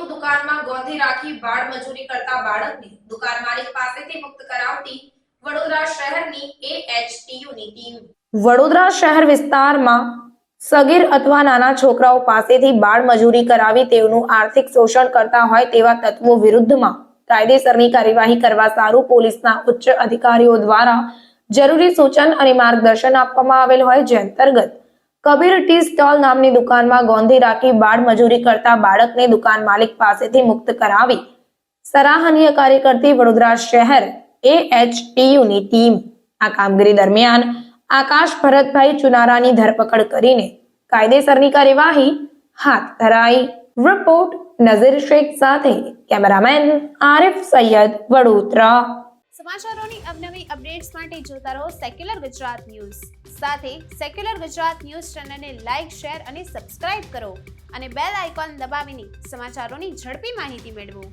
હેતુ દુકાનમાં ગોંધી રાખી બાળ મજૂરી કરતા બાળકને દુકાન માલિક પાસેથી મુક્ત કરાવતી વડોદરા શહેરની AHTUની ટીમ. વડોદરા શહેર વિસ્તારમાં સગીર અથવા નાના છોકરાઓ પાસેથી બાળ મજૂરી કરાવી તેઓનું આર્થિક શોષણ કરતા હોય તેવા તત્વો વિરુદ્ધમાં કાયદેસરની કાર્યવાહી કરવા સારું પોલીસના ઉચ્ચ અધિકારીઓ દ્વારા જરૂરી સૂચન અને માર્ગદર્શન આપવામાં આવેલ હોય, જે અંતર્ગત કબીર ટી સ્ટોલ નામની દુકાનમાં ગોંધી રાખી બાળ મજૂરી કરતા બાળકને દુકાન માલિક પાસેથી મુક્ત કરાવી સરાહનીય કાર્ય કરતી વડોદરા શહેર AHTUની ટીમ આ કામગીરી દરમિયાન આકાશ ભરતભાઈ ચુનારાની ધરપકડ કરીને કાયદેસરની કાર્યવાહી હાથ ધરાઈ. રિપોર્ટ નઝીર શેખ સાથે કેમેરામેન આરિફ સૈયદ, વડોદરા. સમાચારોની અવનવી અપડેટ્સ માટે જોતા રહો સેક્યુલર ગુજરાત ન્યૂઝ. સાથે સેક્યુલર ગુજરાત ન્યૂઝ ચેનલને લાઇક, શેર અને સબસ્ક્રાઇબ કરો અને બેલ આઇકોન દબાવીને સમાચારોની ઝડપી માહિતી મેળવો.